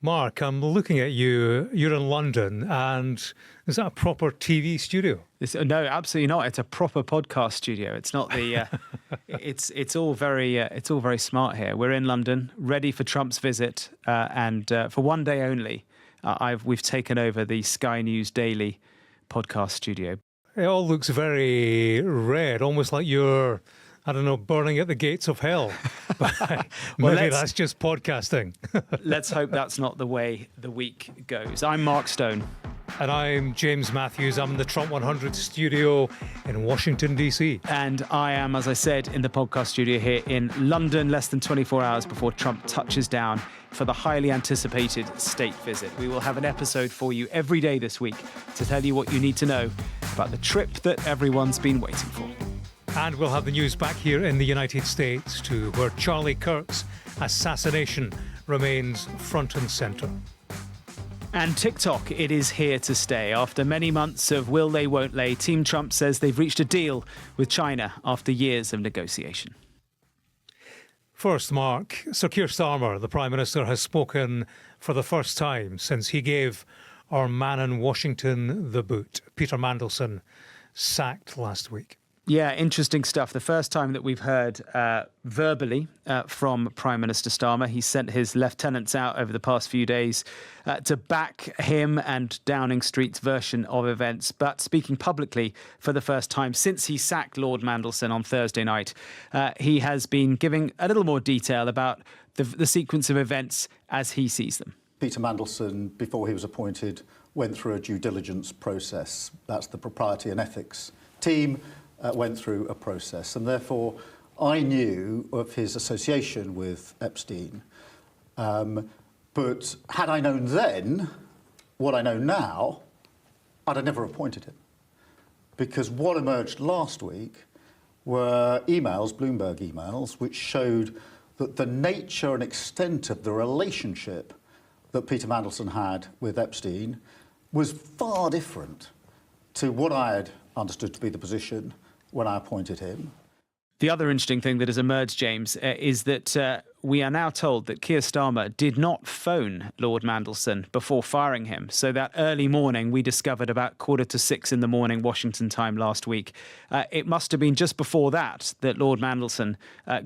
Mark, I'm looking at you. You're in London, and is that a proper TV studio? No, absolutely not. It's a proper podcast studio. It's not the. It's all very smart here. We're in London, ready for Trump's visit, and for one day only, we've taken over the Sky News Daily podcast studio. It all looks very red, almost like you're, I don't know, burning at the gates of hell. But maybe that's just podcasting. Let's hope that's not the way the week goes. I'm Mark Stone. And I'm James Matthews. I'm in the Trump 100 studio in Washington, D.C. And I am, as I said, in the podcast studio here in London, less than 24 hours before Trump touches down for the highly anticipated state visit. We will have an episode for you every day this week to tell you what you need to know about the trip that everyone's been waiting for. And we'll have the news back here in the United States too, where Charlie Kirk's assassination remains front and centre. And TikTok, it is here to stay. After many months of will they, won't they, Team Trump says they've reached a deal with China after years of negotiation. First, Mark, Sir Keir Starmer, the Prime Minister, has spoken for the first time since he gave our man in Washington the boot. Peter Mandelson sacked last week. Yeah, interesting stuff. The first time that we've heard verbally from Prime Minister Starmer. He sent his lieutenants out over the past few days to back him and Downing Street's version of events. But speaking publicly for the first time since he sacked Lord Mandelson on Thursday night, he has been giving a little more detail about the sequence of events as he sees them. Peter Mandelson, before he was appointed, went through a due diligence process. That's the propriety and ethics team. Went through a process, and therefore I knew of his association with Epstein. But had I known then what I know now, I'd have never appointed him. Because what emerged last week were emails, Bloomberg emails, which showed that the nature and extent of the relationship that Peter Mandelson had with Epstein was far different to what I had understood to be the position when I appointed him. The other interesting thing that has emerged, James, is that we are now told that Keir Starmer did not phone Lord Mandelson before firing him. So that early morning, we discovered about 5:45 in the morning, Washington time last week. It must have been just before that Lord Mandelson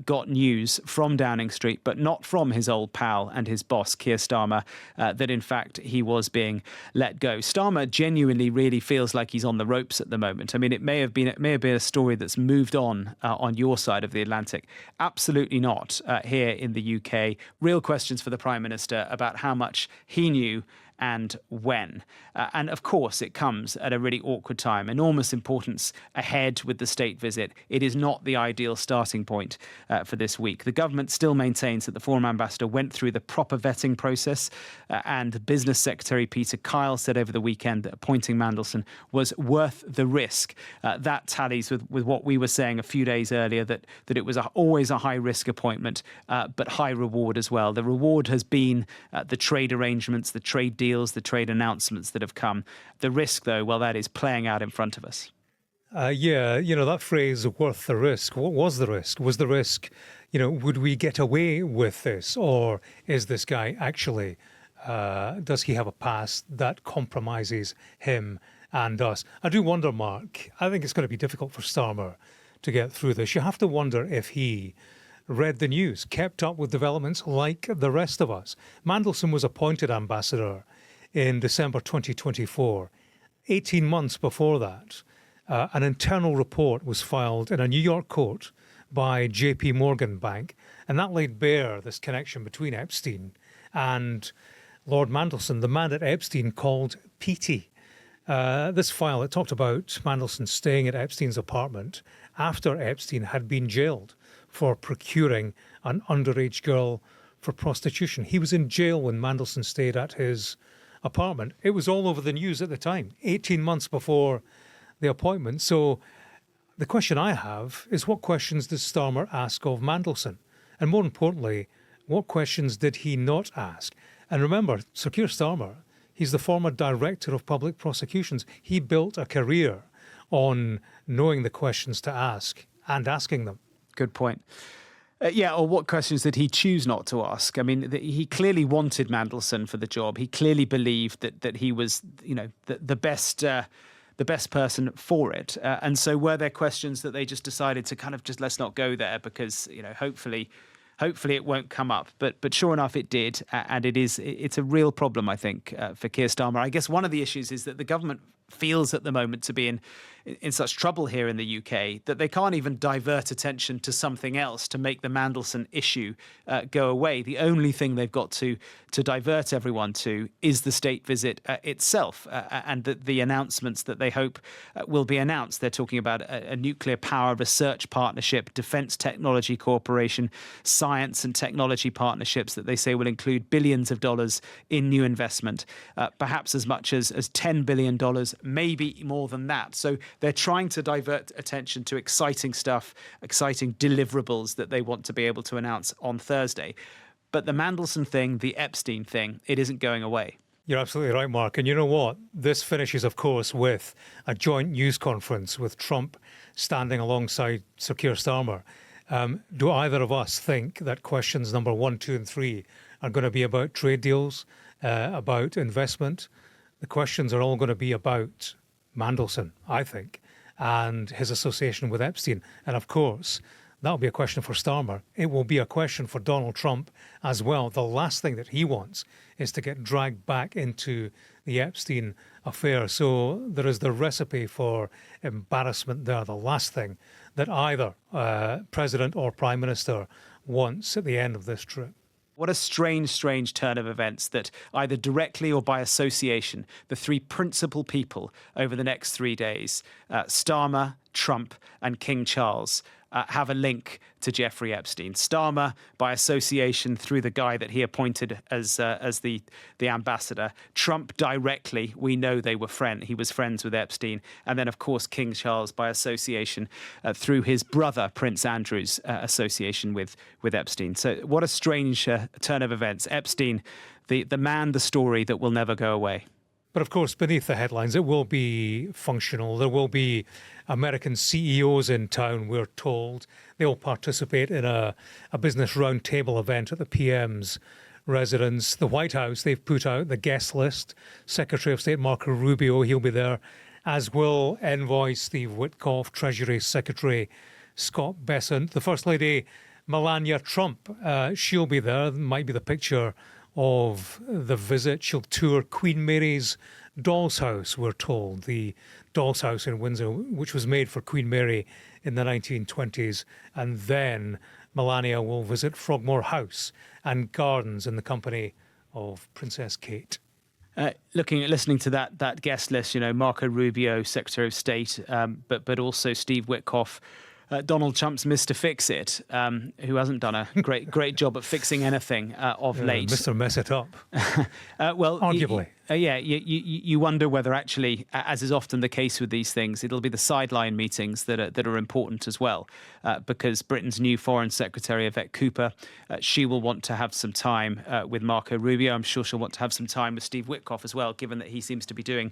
got news from Downing Street, but not from his old pal and his boss, Keir Starmer, that in fact he was being let go. Starmer genuinely really feels like he's on the ropes at the moment. I mean, it may have been a story that's moved on your side of the Atlantic. Absolutely not here in the UK. Real questions for the Prime Minister about how much he knew and when. And of course, it comes at a really awkward time. Enormous importance ahead with the state visit. It is not the ideal starting point for this week. The government still maintains that the former ambassador went through the proper vetting process, and Business Secretary Peter Kyle said over the weekend that appointing Mandelson was worth the risk. That tallies with what we were saying a few days earlier, that it was always a high-risk appointment, but high reward as well. The reward has been the trade arrangements, the trade deals, the trade announcements that have come. The risk, though, well, that is playing out in front of us. That phrase, worth the risk. What was the risk? Was the risk, would we get away with this? Or is this guy actually, does he have a past that compromises him and us? I do wonder, Mark, I think it's going to be difficult for Starmer to get through this. You have to wonder if he read the news, kept up with developments like the rest of us. Mandelson was appointed ambassador in December 2024. 18 months before that, an internal report was filed in a New York court by JP Morgan Bank, and that laid bare this connection between Epstein and Lord Mandelson, the man at Epstein called Petey. This file, it talked about Mandelson staying at Epstein's apartment after Epstein had been jailed for procuring an underage girl for prostitution. He was in jail when Mandelson stayed at his apartment. It was all over the news at the time, 18 months before the appointment. So the question I have is, what questions does Starmer ask of Mandelson? And more importantly, what questions did he not ask? And remember, Sir Keir Starmer, he's the former director of public prosecutions. He built a career on knowing the questions to ask and asking them. Good point. Yeah, or what questions did he choose not to ask? I mean, he clearly wanted Mandelson for the job. He clearly believed that he was, the best person for it. And so were there questions that they just decided to kind of just let's not go there because, hopefully it won't come up. But sure enough, it did. And it's a real problem, I think, for Keir Starmer. I guess one of the issues is that the government feels at the moment to be in such trouble here in the UK that they can't even divert attention to something else to make the Mandelson issue go away. The only thing they've got to divert everyone to is the state visit itself and the announcements that they hope will be announced. They're talking about a nuclear power research partnership, defence technology cooperation, science and technology partnerships that they say will include billions of dollars in new investment, perhaps as much as $10 billion, maybe more than that. So they're trying to divert attention to exciting stuff, exciting deliverables that they want to be able to announce on Thursday. But the Mandelson thing, the Epstein thing, it isn't going away. You're absolutely right, Mark. And you know what? This finishes, of course, with a joint news conference with Trump standing alongside Sir Keir Starmer. Do either of us think that questions number 1, 2 and 3 are going to be about trade deals, about investment? The questions are all going to be about Mandelson, I think, and his association with Epstein. And of course, that'll be a question for Starmer. It will be a question for Donald Trump as well. The last thing that he wants is to get dragged back into the Epstein affair. So there is the recipe for embarrassment there. The last thing that either President or Prime Minister wants at the end of this trip. What a strange turn of events that either directly or by association, the three principal people over the next 3 days, Starmer, Trump and King Charles, have a link to Jeffrey Epstein. Starmer, by association, through the guy that he appointed as the ambassador. Trump directly, we know they were he was friends with Epstein. And then, of course, King Charles, by association, through his brother, Prince Andrew's association with Epstein. So what a strange turn of events. Epstein, the man, the story that will never go away. But of course, beneath the headlines, it will be functional. There will be American CEOs in town, we're told. They will participate in a business roundtable event at the PM's residence. The White House, they've put out the guest list. Secretary of State Marco Rubio, he'll be there, as will Envoy Steve Witkoff, Treasury Secretary Scott Bessent. The First Lady, Melania Trump, she'll be there. Might be the picture of the visit. She'll tour Queen Mary's doll's house, we're told, the doll's house in Windsor, which was made for Queen Mary in the 1920s. And then Melania will visit Frogmore House and Gardens in the company of Princess Kate. Listening to that guest list, Marco Rubio, Secretary of State, but also Steve Witkoff, Donald Trump's Mr. Fix-It, who hasn't done a great job at fixing anything of late. Mr. Mess It Up. Well, arguably. You wonder whether actually, as is often the case with these things, it'll be the sideline meetings that are important as well, because Britain's new Foreign Secretary, Yvette Cooper, she will want to have some time with Marco Rubio. I'm sure she'll want to have some time with Steve Witkoff as well, given that he seems to be doing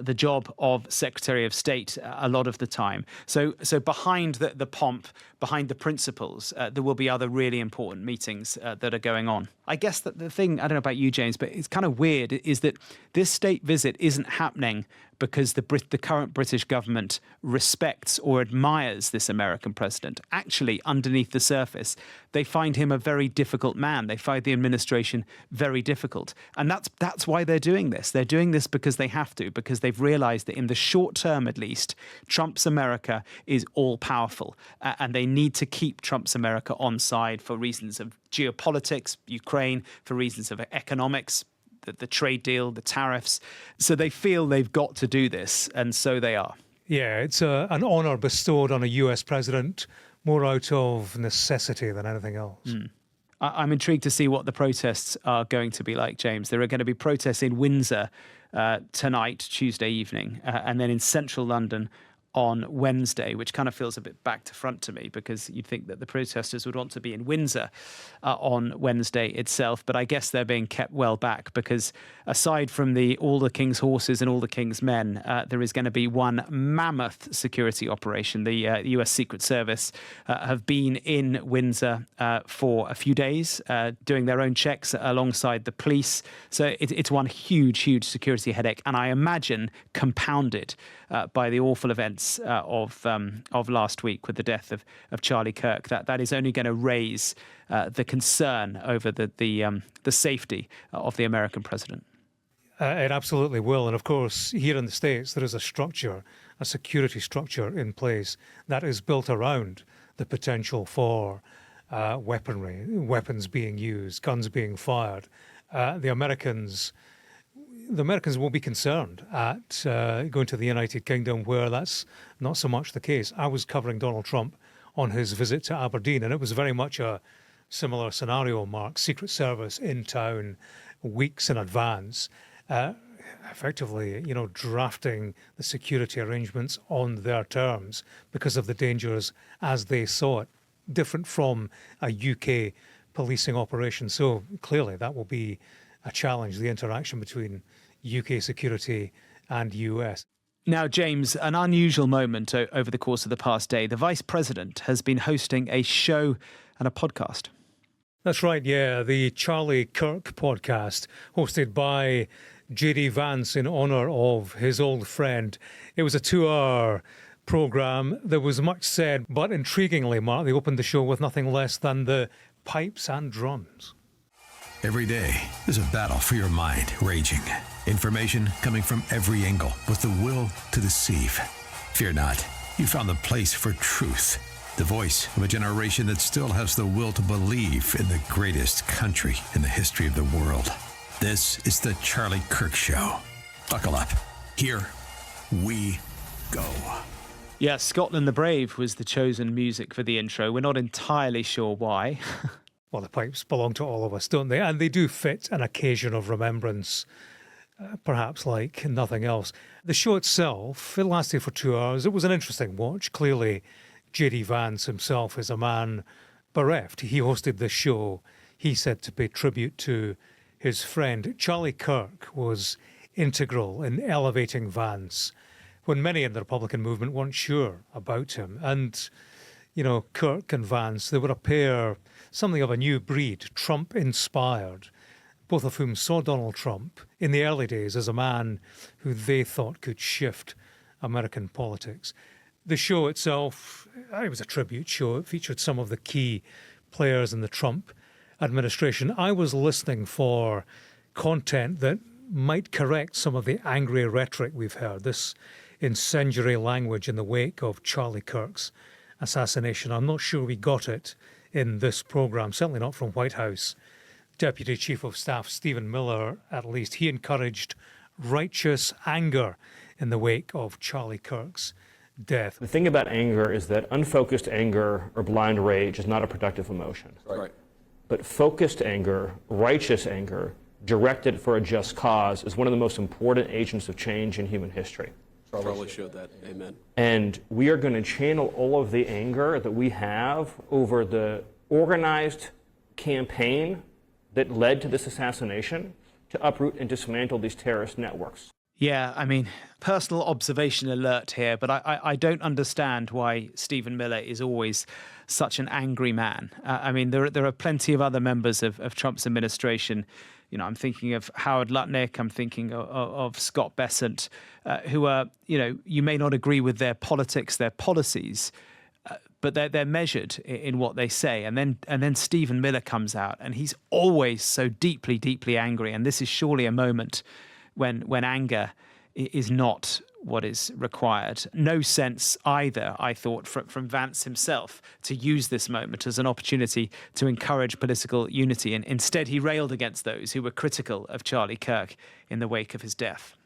the job of Secretary of State a lot of the time. So behind the pomp, behind the principles, there will be other really important meetings that are going on. I guess that the thing, I don't know about you, James, but it's kind of weird, is that this state visit isn't happening because the current British government respects or admires this American president. Actually, underneath the surface, they find him a very difficult man. They find the administration very difficult. And that's why they're doing this. They're doing this because they have to, because they've realized that in the short term, at least, Trump's America is all powerful. And they need to keep Trump's America on side for reasons of geopolitics, Ukraine, for reasons of economics, the trade deal, the tariffs. So they feel they've got to do this, and so they are. Yeah, it's an honour bestowed on a US president more out of necessity than anything else. I'm intrigued to see what the protests are going to be like, James. There are going to be protests in Windsor tonight, Tuesday evening, and then in central London on Wednesday, which kind of feels a bit back to front to me, because you'd think that the protesters would want to be in Windsor on Wednesday itself. But I guess they're being kept well back, because aside from all the King's horses and all the King's men, there is going to be one mammoth security operation. The US Secret Service have been in Windsor for a few days, doing their own checks alongside the police. So it's one huge security headache, and I imagine compounded by the awful events of last week with the death of Charlie Kirk. That is only going to raise the concern over the safety of the American president. It absolutely will. And of course, here in the States, there is a structure, a security structure in place that is built around the potential for weaponry, weapons being used, guns being fired. The Americans won't be concerned at going to the United Kingdom, where that's not so much the case. I was covering Donald Trump on his visit to Aberdeen, and it was very much a similar scenario, Mark. Secret Service in town weeks in advance, effectively, drafting the security arrangements on their terms because of the dangers as they saw it, different from a UK policing operation. So clearly that will be a challenge, the interaction between UK security and US. Now, James, an unusual moment over the course of the past day. The Vice President has been hosting a show and a podcast. That's right, yeah. The Charlie Kirk podcast, hosted by JD Vance in honour of his old friend. It was a 2-hour programme. There was much said, but intriguingly, Mark, they opened the show with nothing less than the pipes and drums. Every day, there's a battle for your mind raging. Information coming from every angle with the will to deceive. Fear not, you found the place for truth. The voice of a generation that still has the will to believe in the greatest country in the history of the world. This is the Charlie Kirk Show. Buckle up. Here we go. Yeah, Scotland the Brave was the chosen music for the intro. We're not entirely sure why. Well, the pipes belong to all of us, don't they? And they do fit an occasion of remembrance, perhaps like nothing else. The show itself, it lasted for 2 hours. It was an interesting watch. Clearly, JD Vance himself is a man bereft. He hosted this show, he said, to pay tribute to his friend. Charlie Kirk was integral in elevating Vance when many in the Republican movement weren't sure about him. And, Kirk and Vance, they were a pair, something of a new breed, Trump-inspired, both of whom saw Donald Trump in the early days as a man who they thought could shift American politics. The show itself, it was a tribute show. It featured some of the key players in the Trump administration. I was listening for content that might correct some of the angry rhetoric we've heard, this incendiary language in the wake of Charlie Kirk's assassination. I'm not sure we got it in this programme, certainly not from White House Deputy Chief of Staff Stephen Miller, at least. He encouraged righteous anger in the wake of Charlie Kirk's death. The thing about anger is that unfocused anger or blind rage is not a productive emotion. Right. But focused anger, righteous anger, directed for a just cause is one of the most important agents of change in human history. Charlie showed that. Amen. And we are going to channel all of the anger that we have over the organized campaign that led to this assassination to uproot and dismantle these terrorist networks. Yeah, I mean, personal observation alert here, but I don't understand why Stephen Miller is always such an angry man. I mean, there are plenty of other members of Trump's administration. I'm thinking of Howard Lutnick, I'm thinking of Scott Bessent, who are, you may not agree with their politics, their policies, but they're measured in what they say. And then Stephen Miller comes out, and he's always so deeply, deeply angry. And this is surely a moment when anger is not what is required. No sense either, I thought, from Vance himself to use this moment as an opportunity to encourage political unity. And instead, he railed against those who were critical of Charlie Kirk in the wake of his death.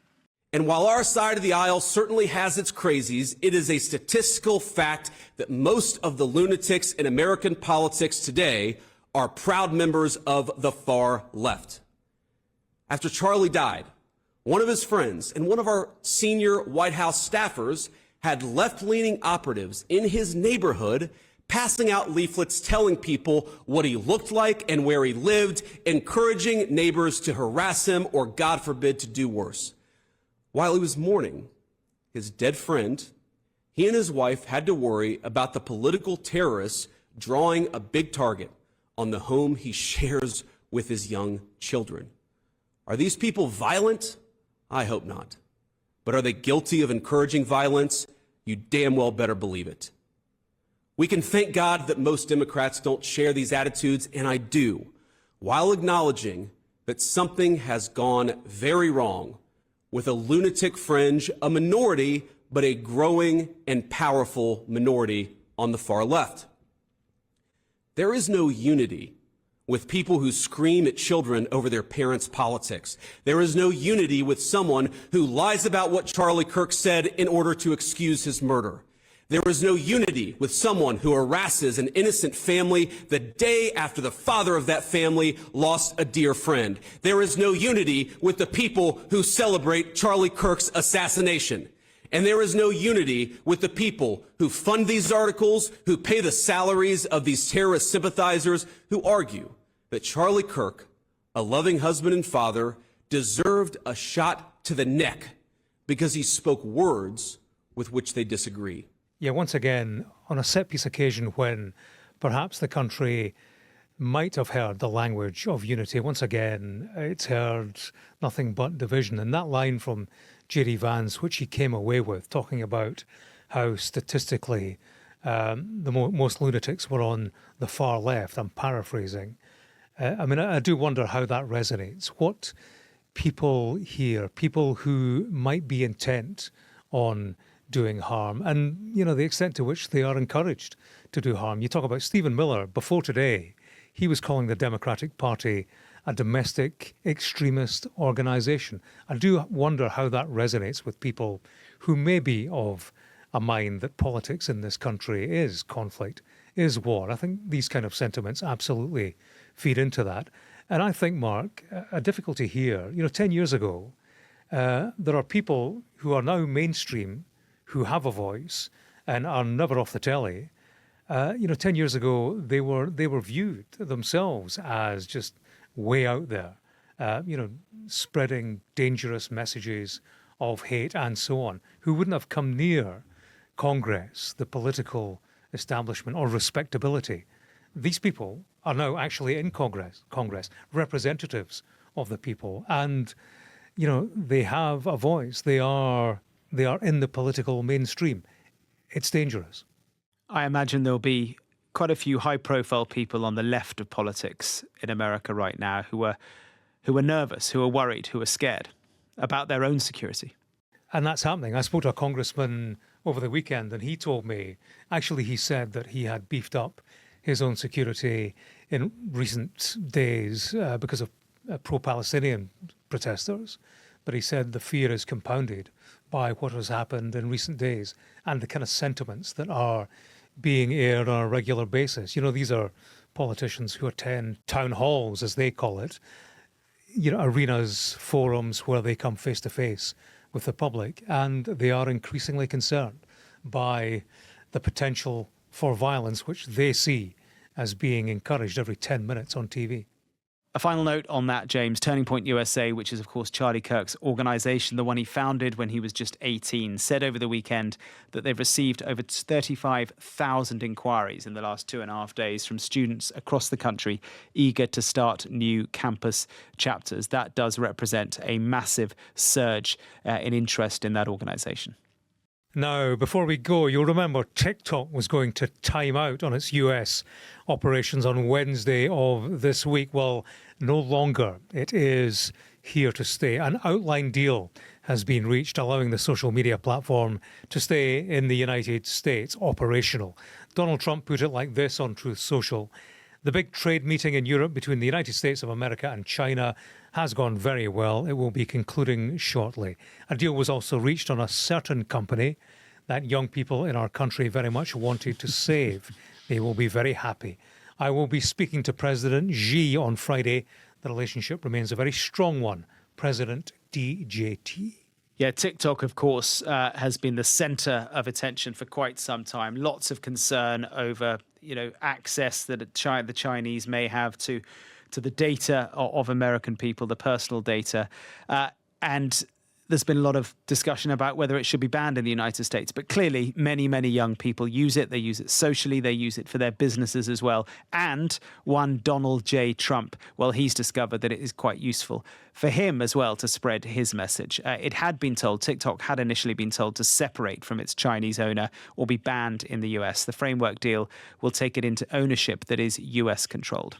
And while our side of the aisle certainly has its crazies, it is a statistical fact that most of the lunatics in American politics today are proud members of the far left. After Charlie died, one of his friends and one of our senior White House staffers had left-leaning operatives in his neighborhood passing out leaflets telling people what he looked like and where he lived, encouraging neighbors to harass him or, God forbid, to do worse. While he was mourning his dead friend, he and his wife had to worry about the political terrorists drawing a big target on the home he shares with his young children. Are these people violent? I hope not. But are they guilty of encouraging violence? You damn well better believe it. We can thank God that most Democrats don't share these attitudes, and I do, while acknowledging that something has gone very wrong with a lunatic fringe, a minority, but a growing and powerful minority on the far left. There is no unity with people who scream at children over their parents' politics. There is no unity with someone who lies about what Charlie Kirk said in order to excuse his murder. There is no unity with someone who harasses an innocent family the day after the father of that family lost a dear friend. There is no unity with the people who celebrate Charlie Kirk's assassination. And there is no unity with the people who fund these articles, who pay the salaries of these terrorist sympathizers, who argue that Charlie Kirk, a loving husband and father, deserved a shot to the neck because he spoke words with which they disagree. Yeah, once again, on a set-piece occasion when perhaps the country might have heard the language of unity, once again, it's heard nothing but division. And that line from JD Vance, which he came away with, talking about how statistically most lunatics were on the far left, I'm paraphrasing. I do wonder how that resonates. What people hear, people who might be intent on doing harm, and the extent to which they are encouraged to do harm. You talk about Stephen Miller. Before today, he was calling the Democratic Party a domestic extremist organisation. I do wonder how that resonates with people who may be of a mind that politics in this country is conflict, is war. I think these kind of sentiments absolutely feed into that. And I think, Mark, a difficulty here, 10 years ago, there are people who are now mainstream who have a voice and are never off the telly. 10 years ago, they were viewed themselves as just way out there, spreading dangerous messages of hate and so on, who wouldn't have come near Congress, the political establishment, or respectability. These people are now actually in Congress, representatives of the people, and they have a voice. They are in the political mainstream. It's dangerous. I imagine there'll be quite a few high-profile people on the left of politics in America right now who are nervous, who are worried, who are scared about their own security. And that's happening. I spoke to a congressman over the weekend, and he told me, actually, he said that he had beefed up his own security in recent days because of pro-Palestinian protesters. But he said the fear is compounded by what has happened in recent days and the kind of sentiments that are being aired on a regular basis. These are politicians who attend town halls, as they call it, arenas, forums where they come face to face with the public, and they are increasingly concerned by the potential for violence, which they see as being encouraged every 10 minutes on TV. A final note on that, James. Turning Point USA, which is, of course, Charlie Kirk's organisation, the one he founded when he was just 18, said over the weekend that they've received over 35,000 inquiries in the last 2.5 days from students across the country eager to start new campus chapters. That does represent a massive surge in interest in that organisation. Now, before we go, you'll remember TikTok was going to time out on its US operations on Wednesday of this week. Well, no longer. It is here to stay. An outline deal has been reached, allowing the social media platform to stay in the United States operational. Donald Trump put it like this on Truth Social. The big trade meeting in Europe between the United States of America and China has gone very well. It will be concluding shortly. A deal was also reached on a certain company that young people in our country very much wanted to save. They will be very happy. I will be speaking to President Xi on Friday. The relationship remains a very strong one. President DJT. Yeah, TikTok, of course, has been the centre of attention for quite some time. Lots of concern over, access that the Chinese may have to the data of American people, the personal data. And there's been a lot of discussion about whether it should be banned in the United States. But clearly, many, many young people use it. They use it socially. They use it for their businesses as well. And one Donald J. Trump, well, he's discovered that it is quite useful for him as well to spread his message. It had been told, TikTok had initially been told to separate from its Chinese owner or be banned in the US. The framework deal will take it into ownership that is US controlled.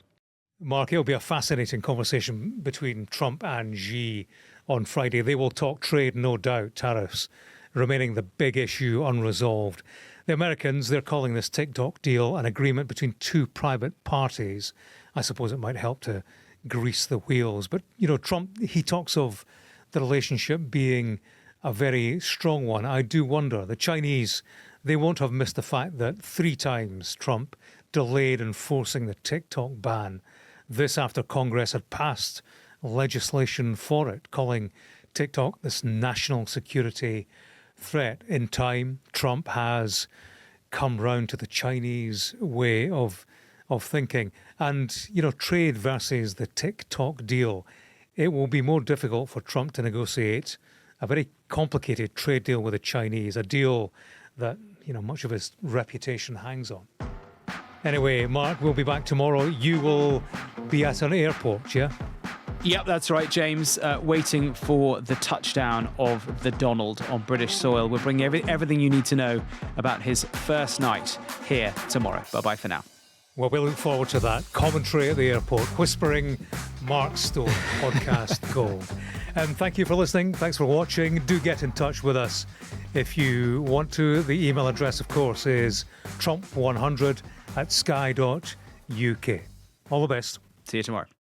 Mark, it'll be a fascinating conversation between Trump and Xi on Friday. They will talk trade, no doubt, tariffs remaining the big issue unresolved. The Americans, they're calling this TikTok deal an agreement between two private parties. I suppose it might help to grease the wheels. But, Trump, he talks of the relationship being a very strong one. I do wonder, the Chinese, they won't have missed the fact that 3 times Trump delayed enforcing the TikTok ban. This after Congress had passed legislation for it, calling TikTok this national security threat. In time, Trump has come round to the Chinese way of thinking. And, trade versus the TikTok deal, it will be more difficult for Trump to negotiate a very complicated trade deal with the Chinese, a deal that, much of his reputation hangs on. Anyway, Mark, we'll be back tomorrow. You will be at an airport, yeah? Yep, that's right, James. Waiting for the touchdown of the Donald on British soil. We'll bring everything you need to know about his first night here tomorrow. Bye-bye for now. Well, we look forward to that. Commentary at the airport, whispering Mark Stone, podcast gold. And thank you for listening. Thanks for watching. Do get in touch with us if you want to. The email address, of course, is trump100@sky.uk. All the best. See you tomorrow.